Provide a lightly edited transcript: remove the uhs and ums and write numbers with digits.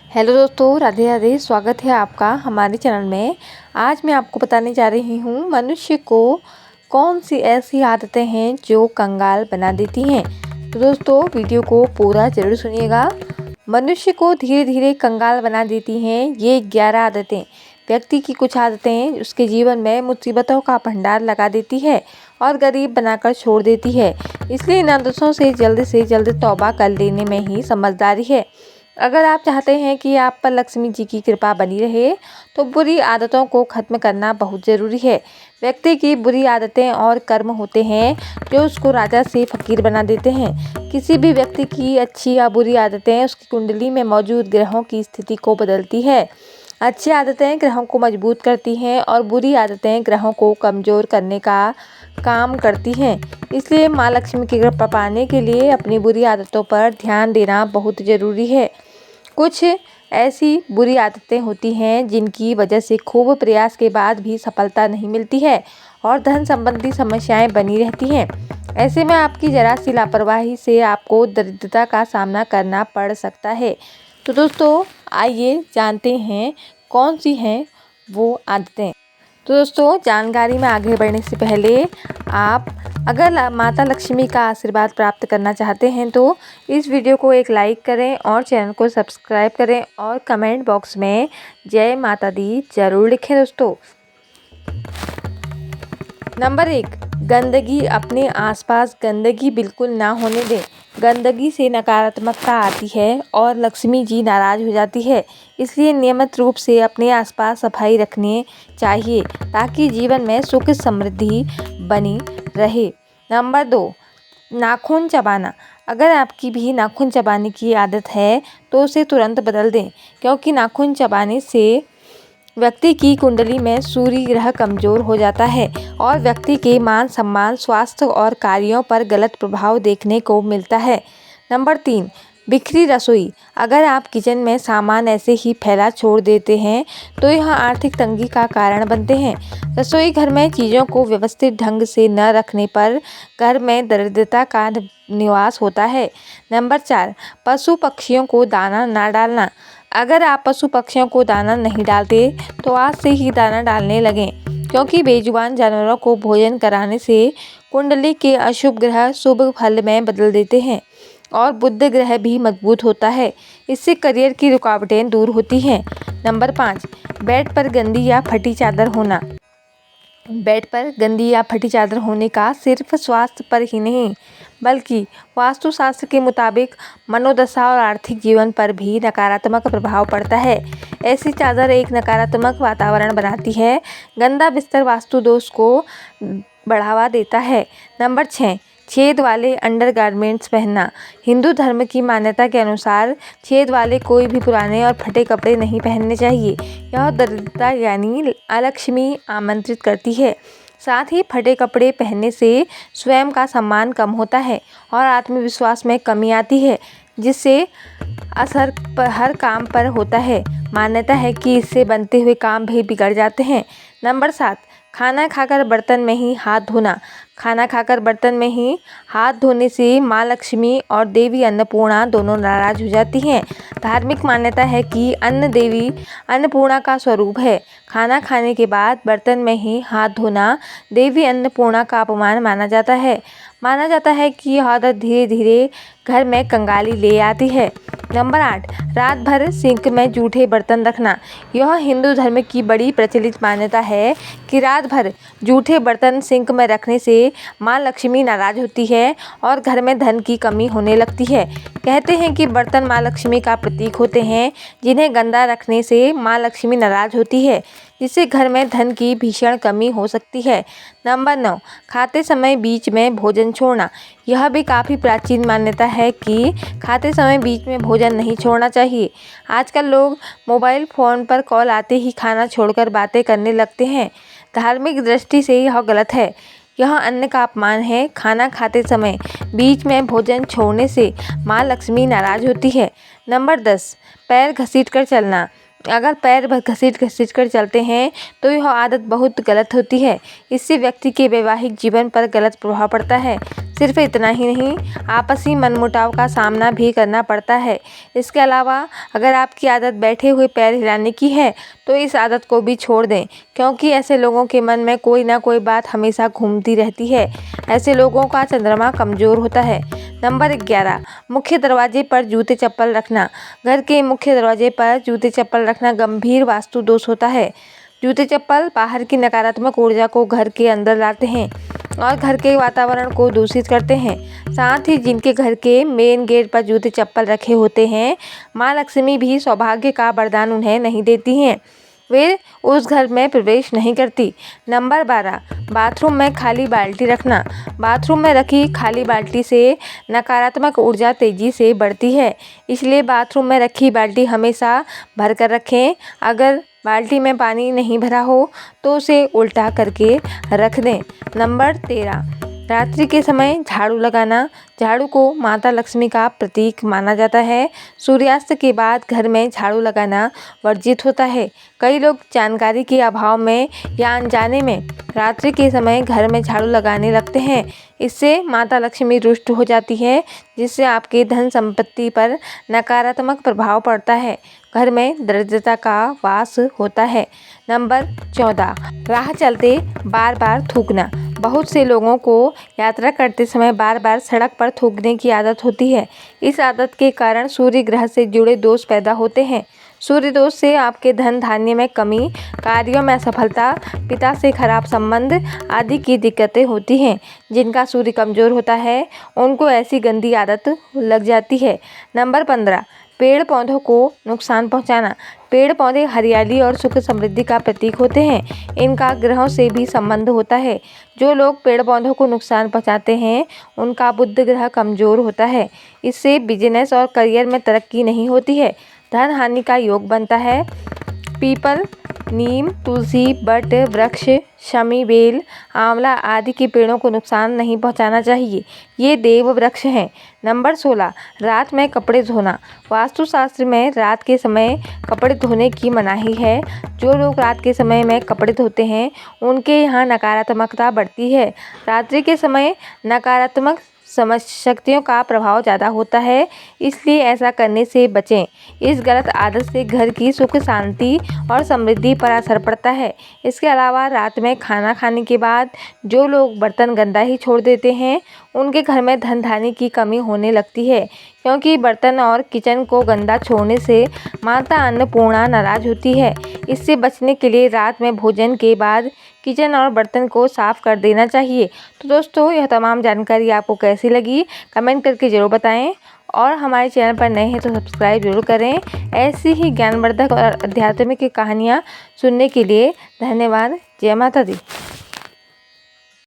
Hello दोस्तों, राधे राधे। स्वागत है आपका हमारे चैनल में। आज मैं आपको बताने जा रही हूँ मनुष्य को कौन सी ऐसी आदतें हैं जो कंगाल बना देती हैं। तो दोस्तों वीडियो को पूरा जरूर सुनिएगा। मनुष्य को धीरे धीरे कंगाल बना देती हैं ये 11 आदतें। व्यक्ति की कुछ आदतें उसके जीवन में मुसीबतों का भंडार लगा देती है और गरीब बनाकर छोड़ देती है। इसलिए इन आदतों से जल्द तौबा कर लेने में ही समझदारी है। अगर आप चाहते हैं कि आप पर लक्ष्मी जी की कृपा बनी रहे तो बुरी आदतों को ख़त्म करना बहुत ज़रूरी है। व्यक्ति की बुरी आदतें और कर्म होते हैं जो उसको राजा से फ़कीर बना देते हैं। किसी भी व्यक्ति की अच्छी या बुरी आदतें उसकी कुंडली में मौजूद ग्रहों की स्थिति को बदलती है। अच्छी आदतें ग्रहों को मजबूत करती हैं और बुरी आदतें ग्रहों को कमज़ोर करने का काम करती हैं। इसलिए माँ लक्ष्मी की कृपा पाने के लिए अपनी बुरी आदतों पर ध्यान देना बहुत ज़रूरी है। कुछ ऐसी बुरी आदतें होती हैं जिनकी वजह से खूब प्रयास के बाद भी सफलता नहीं मिलती है और धन संबंधी समस्याएं बनी रहती हैं। ऐसे में आपकी जरा सी लापरवाही से आपको दरिद्रता का सामना करना पड़ सकता है। तो दोस्तों आइए जानते हैं कौन सी हैं वो आदतें। तो दोस्तों जानकारी में आगे बढ़ने से पहले आप अगर माता लक्ष्मी का आशीर्वाद प्राप्त करना चाहते हैं तो इस वीडियो को एक लाइक करें और चैनल को सब्सक्राइब करें और कमेंट बॉक्स में जय माता दी जरूर लिखें दोस्तों। नंबर 1, गंदगी। अपने आसपास गंदगी बिल्कुल ना होने दें। गंदगी से नकारात्मकता आती है और लक्ष्मी जी नाराज हो जाती है। इसलिए नियमित रूप से अपने आसपास सफाई रखनी चाहिए ताकि जीवन में सुख समृद्धि बनी रहे। नंबर 2, नाखून चबाना। अगर आपकी भी नाखून चबाने की आदत है तो उसे तुरंत बदल दें, क्योंकि नाखून चबाने से व्यक्ति की कुंडली में सूर्य ग्रह कमजोर हो जाता है और व्यक्ति के मान सम्मान, स्वास्थ्य और कार्यों पर गलत प्रभाव देखने को मिलता है। नंबर 3, बिखरी रसोई। अगर आप किचन में सामान ऐसे ही फैला छोड़ देते हैं तो यह आर्थिक तंगी का कारण बनते हैं। रसोई घर में चीज़ों को व्यवस्थित ढंग से न रखने पर घर में दरिद्रता का निवास होता है। नंबर 4, पशु पक्षियों को दाना ना डालना। अगर आप पशु पक्षियों को दाना नहीं डालते तो आज से ही दाना डालने लगें, क्योंकि बेजुबान जानवरों को भोजन कराने से कुंडली के अशुभ ग्रह शुभ फल में बदल देते हैं और बुध ग्रह भी मजबूत होता है। इससे करियर की रुकावटें दूर होती हैं। नंबर 5, बेड पर गंदी या फटी चादर होना। बेड पर गंदी या फटी चादर होने का सिर्फ स्वास्थ्य पर ही नहीं बल्कि वास्तुशास्त्र के मुताबिक मनोदशा और आर्थिक जीवन पर भी नकारात्मक प्रभाव पड़ता है। ऐसी चादर एक नकारात्मक वातावरण बनाती है। गंदा बिस्तर वास्तु दोष को बढ़ावा देता है। नंबर 6, छेद वाले अंडरगारमेंट्स पहनना। हिंदू धर्म की मान्यता के अनुसार छेद वाले कोई भी पुराने और फटे कपड़े नहीं पहनने चाहिए। यह दरिद्रता यानी अलक्ष्मी आमंत्रित करती है। साथ ही फटे कपड़े पहनने से स्वयं का सम्मान कम होता है और आत्मविश्वास में कमी आती है, जिससे असर हर काम पर होता है। मान्यता है कि इससे बनते हुए काम भी बिगड़ जाते हैं। नंबर 7, खाना खाकर बर्तन में ही हाथ धोना। खाना खाकर बर्तन में ही हाथ धोने से माँ लक्ष्मी और देवी अन्नपूर्णा दोनों नाराज हो जाती हैं। धार्मिक मान्यता है कि अन्न देवी अन्नपूर्णा का स्वरूप है। खाना खाने के बाद बर्तन में ही हाथ धोना देवी अन्नपूर्णा का अपमान माना जाता है। माना जाता है कि यह आदत धीरे धीरे घर में कंगाली ले आती है। नंबर 8, रात भर सिंक में जूठे बर्तन रखना। यह हिंदू धर्म की बड़ी प्रचलित मान्यता है कि रात भर जूठे बर्तन सिंक में रखने से माँ लक्ष्मी नाराज होती है और घर में धन की कमी होने लगती है। कहते हैं कि बर्तन माँ लक्ष्मी का प्रतीक होते हैं, जिन्हें गंदा रखने से माँ लक्ष्मी नाराज होती है, जिससे घर में धन की भीषण कमी हो सकती है। नंबर 9, खाते समय बीच में भोजन छोड़ना। यह भी काफ़ी प्राचीन मान्यता है कि खाते समय बीच में भोजन नहीं छोड़ना चाहिए। आजकल लोग मोबाइल फ़ोन पर कॉल आते ही खाना छोड़कर बातें करने लगते हैं। धार्मिक दृष्टि से यह गलत है। यह अन्न का अपमान है। खाना खाते समय बीच में भोजन छोड़ने से माँ लक्ष्मी नाराज होती है। नंबर 10, पैर घसीट कर चलना। अगर पैर घसीट कर चलते हैं तो यह आदत बहुत गलत होती है। इससे व्यक्ति के वैवाहिक जीवन पर गलत प्रभाव पड़ता है। सिर्फ इतना ही नहीं, आपसी मनमुटाव का सामना भी करना पड़ता है। इसके अलावा अगर आपकी आदत बैठे हुए पैर हिलाने की है तो इस आदत को भी छोड़ दें, क्योंकि ऐसे लोगों के मन में कोई ना कोई बात हमेशा घूमती रहती है। ऐसे लोगों का चंद्रमा कमज़ोर होता है। नंबर 11, मुख्य दरवाजे पर जूते चप्पल रखना। घर के मुख्य दरवाजे पर जूते चप्पल रखना गंभीर वास्तु दोष होता है। जूते चप्पल बाहर की नकारात्मक ऊर्जा को घर के अंदर लाते हैं और घर के वातावरण को दूषित करते हैं। साथ ही जिनके घर के मेन गेट पर जूते चप्पल रखे होते हैं, माँ लक्ष्मी भी सौभाग्य का वरदान उन्हें नहीं देती हैं, वे उस घर में प्रवेश नहीं करती। नंबर 12, बाथरूम में खाली बाल्टी रखना। बाथरूम में रखी खाली बाल्टी से नकारात्मक ऊर्जा तेजी से बढ़ती है, इसलिए बाथरूम में रखी बाल्टी हमेशा भर कर रखें। अगर बाल्टी में पानी नहीं भरा हो तो उसे उल्टा करके रख दें। नंबर 13, रात्रि के समय झाड़ू लगाना। झाड़ू को माता लक्ष्मी का प्रतीक माना जाता है। सूर्यास्त के बाद घर में झाड़ू लगाना वर्जित होता है। कई लोग जानकारी के अभाव में या अनजाने में रात्रि के समय घर में झाड़ू लगाने लगते हैं। इससे माता लक्ष्मी रुष्ट हो जाती है, जिससे आपके धन संपत्ति पर नकारात्मक प्रभाव पड़ता है। घर में दरिद्रता का वास होता है। नंबर 14, राह चलते बार बार थूकना। बहुत से लोगों को यात्रा करते समय बार बार सड़क पर थूकने की आदत होती है। इस आदत के कारण सूर्य ग्रह से जुड़े दोष पैदा होते हैं। सूर्य दोष से आपके धन धान्य में कमी, कार्यों में असफलता, पिता से खराब संबंध आदि की दिक्कतें होती हैं। जिनका सूर्य कमज़ोर होता है उनको ऐसी गंदी आदत लग जाती है। नंबर 15, पेड़ पौधों को नुकसान पहुंचाना। पेड़ पौधे हरियाली और सुख समृद्धि का प्रतीक होते हैं। इनका ग्रहों से भी संबंध होता है। जो लोग पेड़ पौधों को नुकसान पहुंचाते हैं उनका बुध ग्रह कमज़ोर होता है। इससे बिजनेस और करियर में तरक्की नहीं होती है, धन हानि का योग बनता है। पीपल, नीम, तुलसी, बट वृक्ष, शमी, बेल, आंवला आदि के पेड़ों को नुकसान नहीं पहुंचाना चाहिए, ये देव वृक्ष हैं। नंबर 16, रात में कपड़े धोना। वास्तुशास्त्र में रात के समय कपड़े धोने की मनाही है। जो लोग रात के समय में कपड़े धोते हैं उनके यहाँ नकारात्मकता बढ़ती है। रात्रि के समय नकारात्मक समझ शक्तियों का प्रभाव ज़्यादा होता है, इसलिए ऐसा करने से बचें। इस गलत आदत से घर की सुख शांति और समृद्धि पर असर पड़ता है। इसके अलावा रात में खाना खाने के बाद जो लोग बर्तन गंदा ही छोड़ देते हैं उनके घर में धन धान्य की कमी होने लगती है, क्योंकि बर्तन और किचन को गंदा छोड़ने से माता अन्नपूर्णा नाराज होती है। इससे बचने के लिए रात में भोजन के बाद किचन और बर्तन को साफ़ कर देना चाहिए। तो दोस्तों, यह तमाम जानकारी आपको कैसी लगी कमेंट करके ज़रूर बताएं और हमारे चैनल पर नए हैं तो सब्सक्राइब जरूर करें। ऐसी ही ज्ञानवर्धक और आध्यात्मिक कहानियाँ सुनने के लिए धन्यवाद। जय माता दी।